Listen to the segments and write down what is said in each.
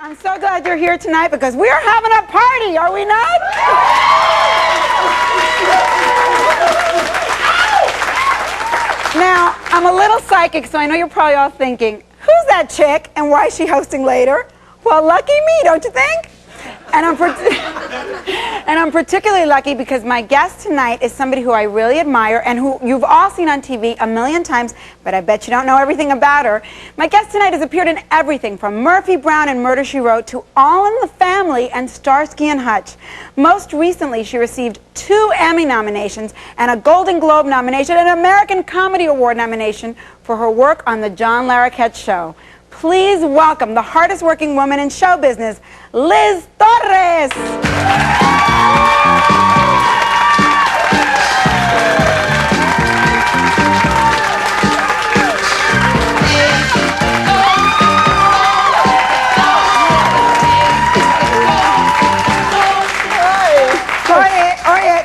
I'm so glad you're here tonight because we are having a party, are we not? Now, I'm a little psychic, so I know you're probably all thinking, who's that chick and why is she hosting later? Well, lucky me, don't you think? And I'm particularly lucky because my guest tonight is somebody who I really admire and who you've all seen on TV a million times, but I bet you don't know everything about her. My guest tonight has appeared in everything from Murphy, Brown and Murder, She Wrote to All in the Family and Starsky and Hutch. Most recently, she received 2 Emmy nominations and a Golden Globe nomination and an American Comedy Award nomination for her work on The John Larroquette Show. Please welcome the hardest working woman in show business, Liz Torres.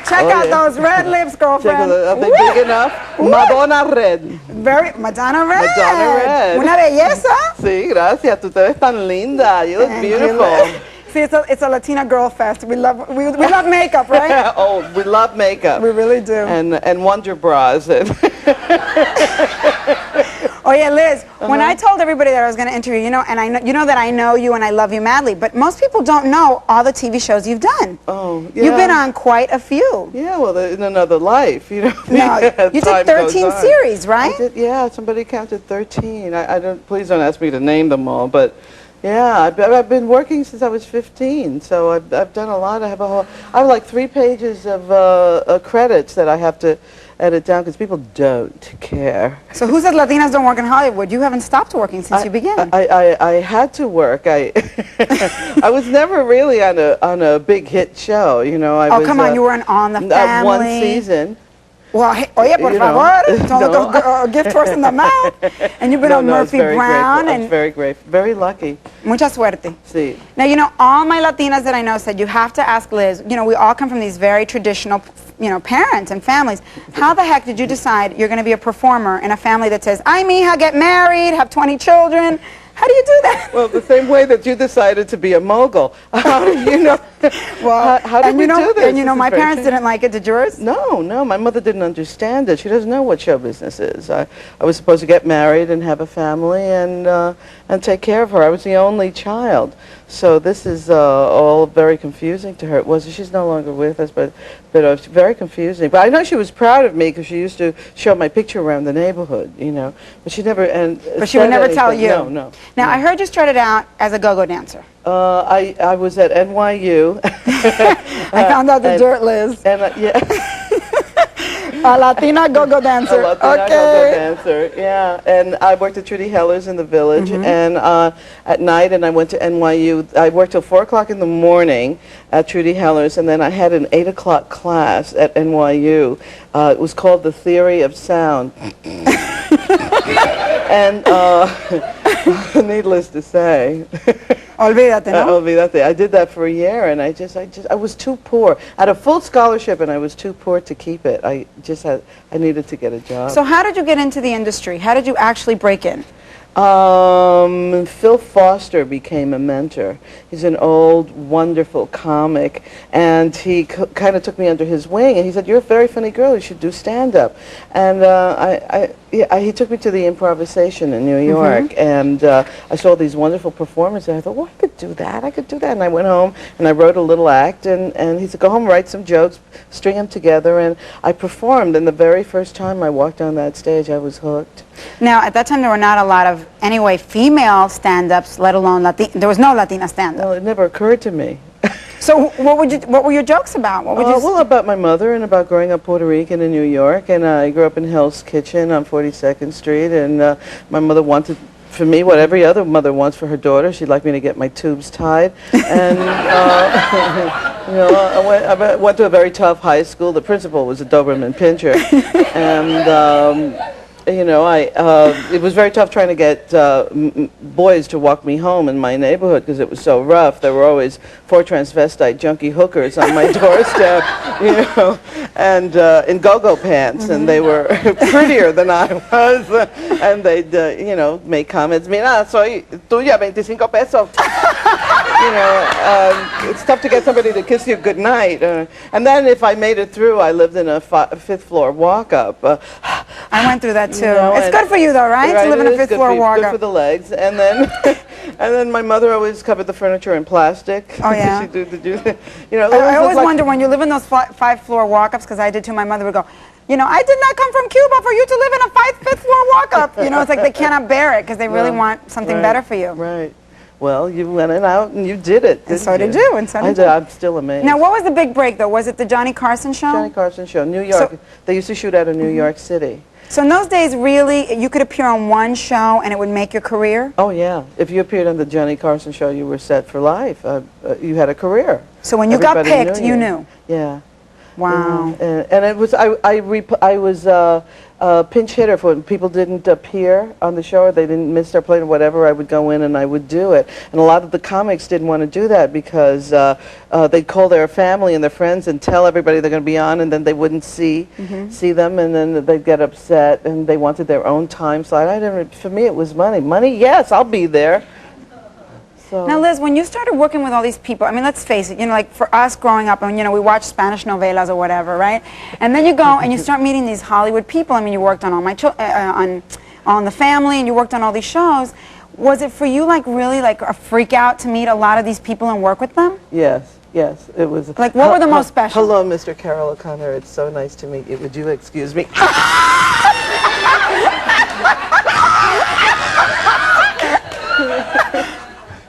Check out those red lips, girlfriend. Are they big enough? Madonna Red. Madonna Red. Madonna Red. Una belleza. Sí, gracias. Tú te ves tan linda. You look beautiful. See, it's a Latina girl fest. We love makeup, right? Oh, we love makeup. We really do. And wonder bras. Oh yeah, Liz. When I told everybody that I was going to interview you, and you know that I know you and I love you madly, but most people don't know all the TV shows you've done. Oh, yeah. You've been on quite a few. Yeah, well, in another life, you know. No, you did 13 series, right? Yeah, somebody counted 13. Please don't ask me to name them all, but. Yeah, I've been working since I was 15, so I've done a lot. I have like 3 pages of credits that I have to edit down because people don't care. So who says Latinas don't work in Hollywood? You haven't stopped working since you began. I had to work. I was never really on a big hit show, you know. Come on, you were on The Family. 1 season. Well, oye, por favor, don't gift horse in the mouth. And you've been on Murphy, Brown. I was very grateful, very lucky. Mucha suerte. Sí. Now, you know, all my Latinas that I know said you have to ask Liz. You know, we all come from these very traditional, parents and families. How the heck did you decide you're going to be a performer in a family that says, ay, mija, get married, have 20 children? How do you do that? Well, the same way that you decided to be a mogul. How do you know? Well, how did we do this? And you know, my parents didn't like it. Did yours? No, my mother didn't understand it. She doesn't know what show business is. I was supposed to get married and have a family and take care of her. I was the only child. So this is all very confusing to her. She's no longer with us, but it was very confusing. But I know she was proud of me because she used to show my picture around the neighborhood, you know. But she never But she would never tell you. No. Now I heard you started out as a go-go dancer. I was at NYU. I found out the dirt, Liz. And yeah. A Latina go-go dancer. A Latina go-go dancer, yeah. And I worked at Trudy Heller's in the Village, and at night, and I went to NYU. I worked till 4 o'clock in the morning at Trudy Heller's, and then I had an 8 o'clock class at NYU. It was called The Theory of Sound. And needless to say, olvídate, no? Olvídate. I did that for a year, and I was too poor. I had a full scholarship, and I was too poor to keep it. I needed to get a job. So how did you get into the industry? How did you actually break in? Phil Foster became a mentor. He's an old, wonderful comic, and he kind of took me under his wing, and he said, "You're a very funny girl. You should do stand-up." And he took me to the improvisation in New York, and I saw these wonderful performances, and I thought, well, I could do that. And I went home, and I wrote a little act, and he said, go home, write some jokes, string them together, and I performed, and the very first time I walked on that stage, I was hooked. Now, at that time, there were not a lot of, anyway, female stand-ups, let alone there was no Latina stand-up. Well, it never occurred to me. So what were your jokes about? Well, about my mother and about growing up Puerto Rican in New York, and I grew up in Hell's Kitchen on 42nd Street, and my mother wanted for me what every other mother wants for her daughter. She'd like me to get my tubes tied, and I went to a very tough high school. The principal was a Doberman Pinscher, and it was very tough trying to get boys to walk me home in my neighborhood because it was so rough. There were always 4 transvestite junkie hookers on my doorstep, and in go-go pants, and they were prettier than I was, and they'd, make comments, mira, soy tuya, 25 pesos. It's tough to get somebody to kiss you goodnight. And then if I made it through, I lived in a fifth floor walk-up. I went through that too. It's good for you though, right? To live in a fifth floor walk-up. Good for the legs. And then, and then my mother always covered the furniture in plastic. Oh yeah. I always wonder when you live in those five-floor walk-ups, because I did too. My mother would go, I did not come from Cuba for you to live in a fifth floor walk-up. It's like they cannot bear it because they really want something better for you. Right. Well, you went out and you did it. And so did you. And so did you. I'm still amazed. Now, what was the big break, though? Was it the Johnny Carson show? Johnny Carson show, New York. So, they used to shoot out of New York City. So in those days, really, you could appear on one show and it would make your career? Oh, yeah. If you appeared on the Johnny Carson show, you were set for life. You had a career. So when you got picked, you knew? Yeah. Wow. And it was I was a pinch hitter for when people didn't appear on the show or they didn't miss their plane or whatever. I would go in and I would do it. And a lot of the comics didn't want to do that because they'd call their family and their friends and tell everybody they're going to be on, and then they wouldn't see them, and then they'd get upset and they wanted their own time slot. For me, it was money. Money, yes, I'll be there. So. Now, Liz, when you started working with all these people, I mean, let's face it, like for us growing up, and we watch Spanish novelas or whatever, right? And then you go and you start meeting these Hollywood people. I mean, you worked on on The Family, and you worked on all these shows. Was it for you really a freak out to meet a lot of these people and work with them? Yes. Yes, it was. Like, what were the most special? Hello, Mr. Carol O'Connor. It's so nice to meet you. Would you excuse me?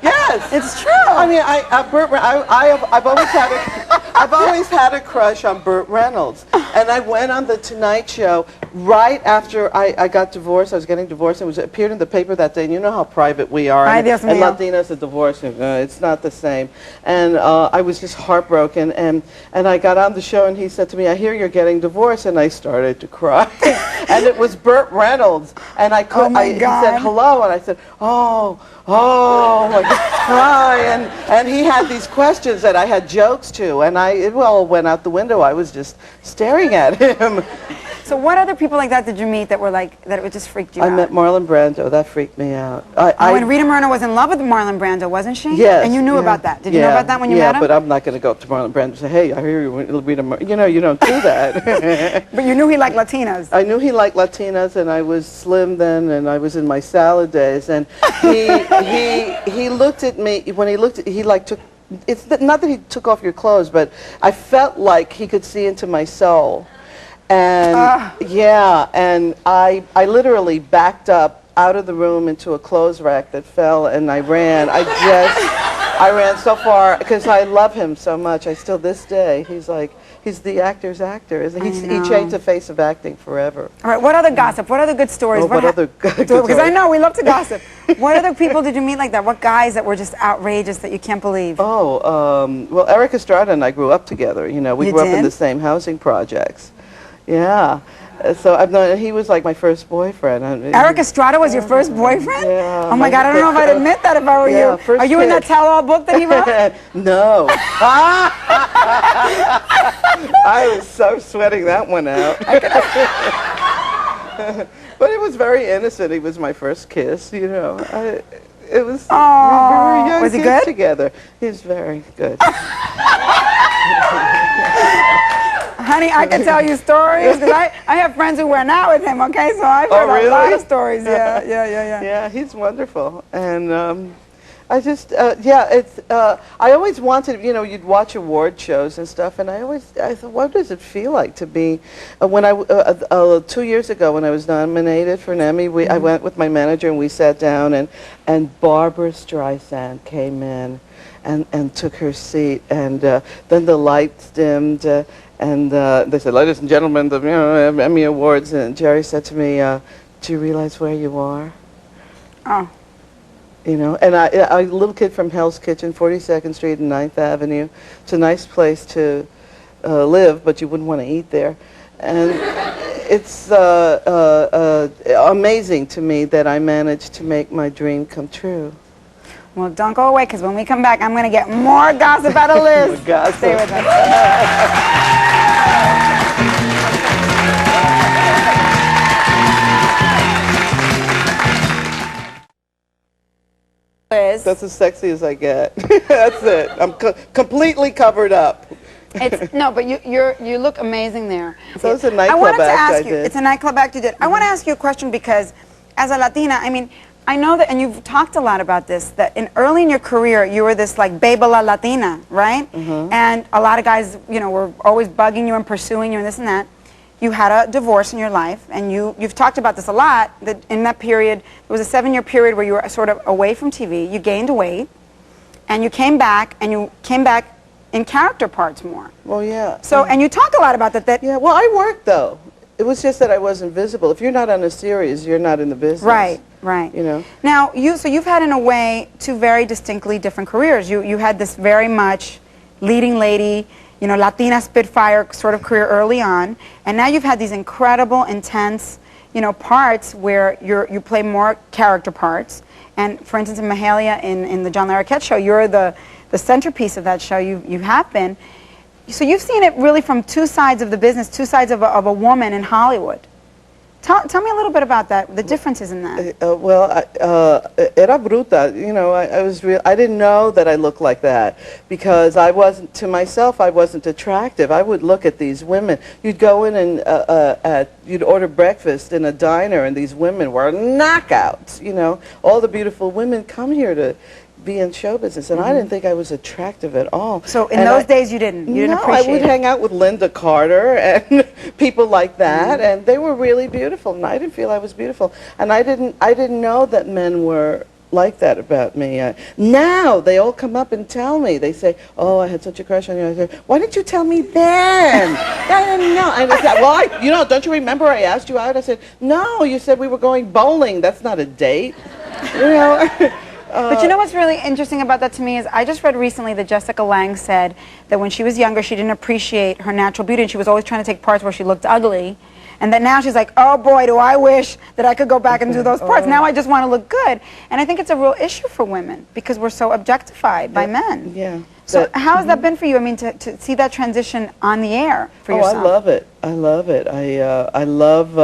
Yes, it's true. I mean, I've always had a crush on Burt Reynolds, and I went on the Tonight Show right after I got divorced. I was getting divorced, and it appeared in the paper that day. And you know how private we are, and Latinas are divorced, it's not the same. And I was just heartbroken, and I got on the show, and he said to me, "I hear you're getting divorced," and I started to cry. And it was Burt Reynolds, and I could. He said hello, and I said, oh, I could cry, and he had these questions that I had jokes to, and it all went out the window. I was just staring at him. So what other people like that did you meet that were that it just freaked you out? I met Marlon Brando. That freaked me out. And Rita Moreno was in love with Marlon Brando, wasn't she? Yes. And you knew about that. Did you know about that when you met him? Yeah, but I'm not going to go up to Marlon Brando and say, "Hey, I hear you with Rita Moreno." You don't do that. But you knew he liked Latinas. I knew he liked Latinas, and I was slim then, and I was in my salad days, and he looked at me when he looked. He took. It's not that he took off your clothes, but I felt like he could see into my soul. And yeah, and I literally backed up out of the room into a clothes rack that fell, and I ran. I ran so far because I love him so much. I still, this day, he's the actor's actor. He changed the face of acting forever. All right, what other gossip? What other good stories? What other good stories? Because I know we love to gossip. What other people did you meet like that? What guys that were just outrageous that you can't believe? Oh, well, Eric Estrada and I grew up together. We grew up in the same housing projects. Yeah. So he was like my first boyfriend. Eric Estrada was your first boyfriend? Yeah. Oh my God, I don't know if I'd admit that if I were you. Are you in that tell-all book that he wrote? No. I was so sweating that one out. But it was very innocent. He was my first kiss, It was, we were young kids together. He's very good. Honey, I can tell you stories because I have friends who went out with him, okay? So I've heard a lot of stories. Yeah. Yeah, he's wonderful. And I just, I always wanted, you'd watch award shows and stuff, and I thought, what does it feel like to be, 2 years ago when I was nominated for an Emmy, I went with my manager and we sat down, and Barbra Streisand came in and took her seat, and then the lights dimmed, and they said, "Ladies and gentlemen, the Emmy Awards," and Jerry said to me, "Do you realize where you are?" Oh. And a little kid from Hell's Kitchen, 42nd Street and 9th Avenue. It's a nice place to live, but you wouldn't want to eat there. And it's amazing to me that I managed to make my dream come true. Well, don't go away, because when we come back, I'm going to get more gossip out of Liz. Stay with us. Liz. That's as sexy as I get. That's it. I'm completely covered up. No, but you look amazing there. So it's a I nightclub wanted to act ask I you. did. It's a nightclub act you did. I want to ask you a question because, as a Latina, I mean, I know that, and you've talked a lot about this, that early in your career you were this like baby la Latina, right? And a lot of guys, you know, were always bugging you and pursuing you and this and that. You had a divorce in your life, and you've talked about this a lot. That in that period, there was a 7-year period where you were sort of away from TV. You gained weight, and you came back, in character parts more. Well, yeah. So, and you talk a lot about that. Yeah, well, I worked, though. It was just that I wasn't visible. If you're not on a series, you're not in the business. Right, right. You know? Now, so you've had, in a way, two very distinctly different careers. You had this very much leading lady, you know, Latina Spitfire sort of career early on, and now you've had these incredible, intense, you know, parts where you play more character parts. And, for instance, in Mahalia, in the John Larroquette show, you're the centerpiece of that show. You have been. So you've seen it really from two sides of the business, two sides of a woman in Hollywood. Tell me a little bit about that, the differences in that. Era bruta. You know, I didn't know that I looked like that because I wasn't, to myself, I wasn't attractive. I would look at these women. You'd go in and you'd order breakfast in a diner, and these women were knockouts. You know, all the beautiful women come here to be in show business, and I didn't think I was attractive at all. So in those days you didn't appreciate I would hang out with Linda Carter and people like that, and they were really beautiful, and I didn't feel I was beautiful, and I didn't know that men were like that about me. Now they all come up and tell me. They say, "Oh, I had such a crush on you." I say, "Why didn't you tell me then?" I didn't know. I said, "Well, you know, don't you remember I asked you out?" I said, "No, you said we were going bowling. That's not a date." You know. But you know what's really interesting about that to me is I just read recently that Jessica Lange said that when she was younger she didn't appreciate her natural beauty and she was always trying to take parts where she looked ugly, and that now she's like, oh boy, do I wish that I could go back and do those parts. Now I just want to look good. And I think it's a real issue for women because we're so objectified by men. Yeah. So how has that been for you? I mean, to see that transition on the air for yourself. I love it. I love it. I love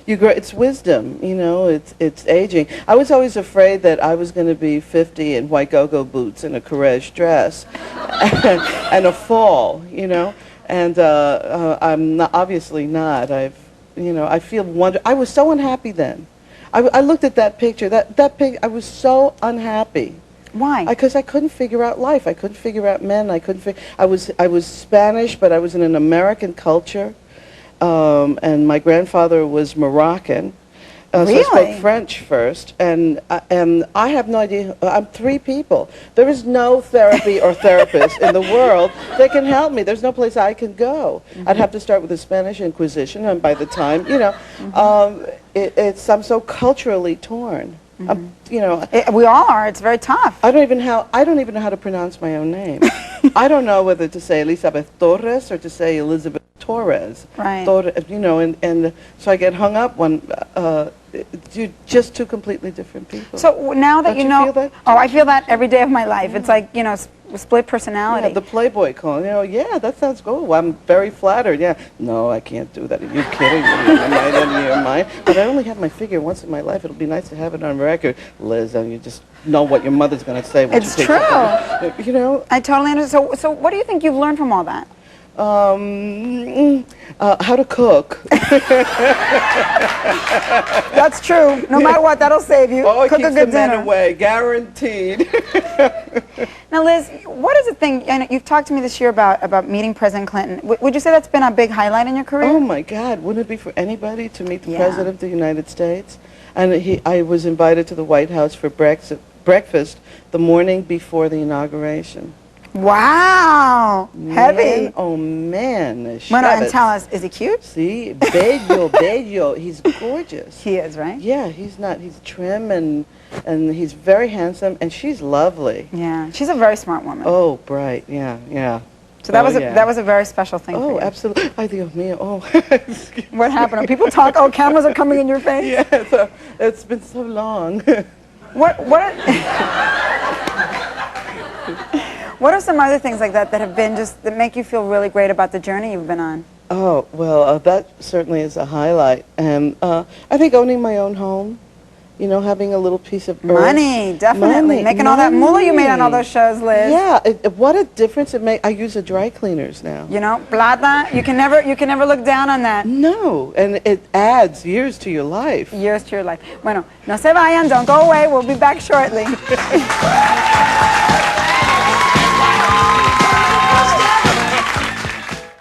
you grow. It's wisdom, you know. It's aging. I was always afraid that I was going to be 50 in white go-go boots and a Courrèges dress, and a fall, you know. And I'm not, obviously not. I feel wonderful. I was so unhappy then. I looked at that picture. That picture. I was so unhappy. Why? Because I couldn't figure out life. I couldn't figure out men. I was Spanish, but I was in an American culture, and my grandfather was Moroccan. Really? So I spoke French first, and I have no idea. I'm 3 people. There is no therapy or therapist in the world that can help me. There's no place I can go. I'd have to start with the Spanish Inquisition, and by the time, you know, I'm so culturally torn. You know, we all are. It's very tough. I don't even know how to pronounce my own name. I don't know whether to say Elizabeth Torres or to say Elizabeth Torres. Right. You know, and so I get hung up when you're just 2 completely different people. So now that Don't you you know, feel that? oh, I feel that every day of my life. It's like, you know, split personality. Yeah, the Playboy call. You know, yeah, that sounds cool. I'm very flattered. Yeah, no, I can't do that. Are you kidding me? Your mind. But I only have my figure once in my life. It'll be nice to have it on record, Liz. And you just know what your mother's going to say. When It's she true. You know. I totally understand. So what do you think you've learned from all that? How to cook. That's true. No matter what, that'll save you. Oh, it Cook keeps a good the men dinner. away, guaranteed. Now, Liz, what is the thing? I know you've talked to me this year about meeting President Clinton. Would you say that's been a big highlight in your career? Oh my God! Wouldn't it be for anybody to meet the Yeah. President of the United States? And I was invited to the White House for breakfast the morning before the inauguration. Wow, heavy. Man, oh man, Bueno, and Chavez. tell us, is he cute? See, bello. He's gorgeous. He is, right? Yeah, he's trim and he's very handsome, and she's lovely. Yeah, she's a very smart woman. Oh, bright, yeah. So that that was a very special thing for Oh, you. absolutely. Ay, Dios mío. Oh. What happened? When people talk, oh, cameras are coming in your face? Yeah, so it's been so long. What are some other things like that have been that make you feel really great about the journey you've been on? Oh, well, that certainly is a highlight. And I think owning my own home, you know, having a little piece of earth. Money, definitely. Money, Making all that moolah you made on all those shows, Liz. Yeah, what a difference it makes. I use the dry cleaners now. You know, plata, you can never look down on that. No, and it adds years to your life. Years to your life. Bueno, no se vayan, don't go away. We'll be back shortly.